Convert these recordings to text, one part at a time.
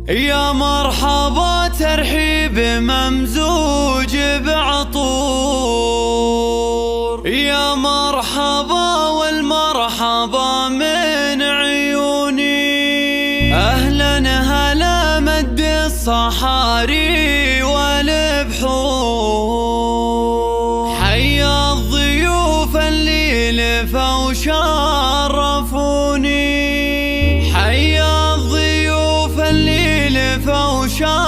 يا مرحبا ترحيب ممزوج بعطور، يا مرحبا والمرحبا من عيوني. أهلا هلا مد الصحاري والبحور، حيا الضيوف اللي لفوا وشرفوني، حيا الضيوف اللي لفوا وشرفوني،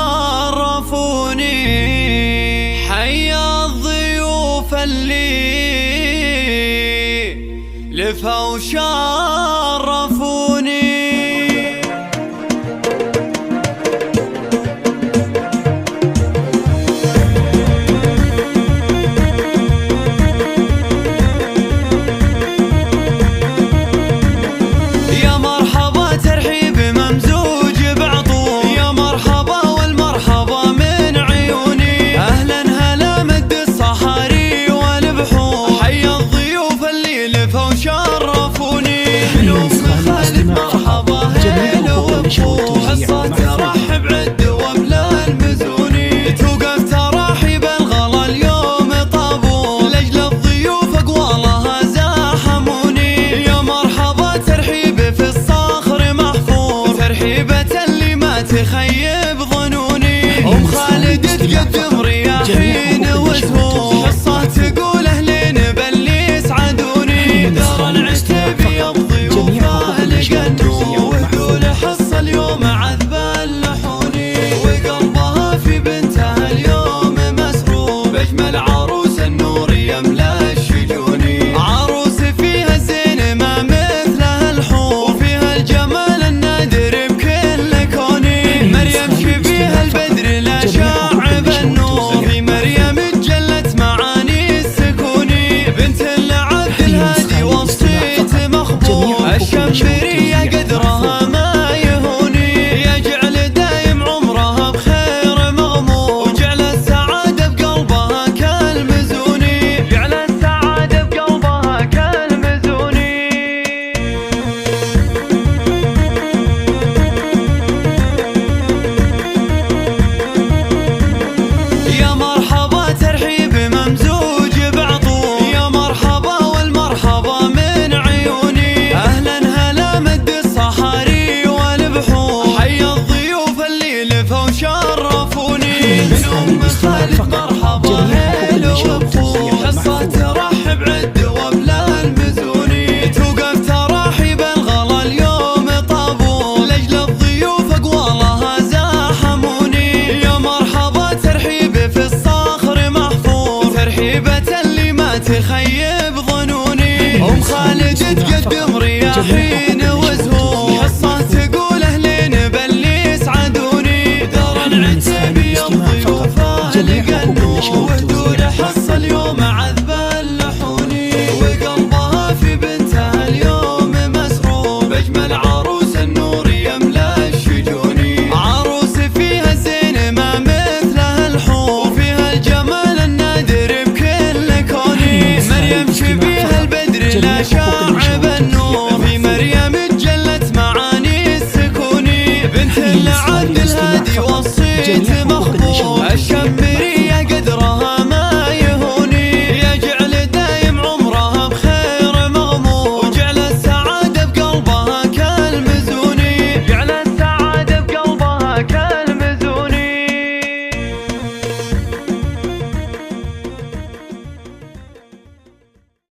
حيا الضيوف اللي لفوا وشرفوني. حصة ترحب عد واملا المزوني، توقف تراحيب الغلا اليوم طابور، لاجل الضيوف اقوالها زاحموني. يا مرحبا ترحيب في الصخر محفور، ترحيبة اللي ما تخيب ظنوني. ام خالد تقدم رياحين وزهور، حصة تقول اهلين باللي يسعدوني. دار العتيبي الضيوف اهل قنوه، وتقول حصة اليوم عذب اللحوني، وقلبها في بنتها اليوم مسرور، بأجمل عروس النور يملا الشجوني. عروس فيها الزين ما مثلها الحور، وفيها الجمال النادر بكل كوني. مريم شبيها البدر لا شاعب النور، في مريم تجلت معاني السكوني. بنت العبد الهادي وصيت مخبور، الشمبرية قدرها مرحبا هلا وبخور، حصة ترحب عد واملا المزوني، توقف تراحيب الغلا اليوم طابور، لاجل الضيوف اقوالها زاحموني. يا مرحبا ترحيب في الصخر محفور، ترحيبة اللي ما تخيب ظنوني. ام خالد تقدم رياحين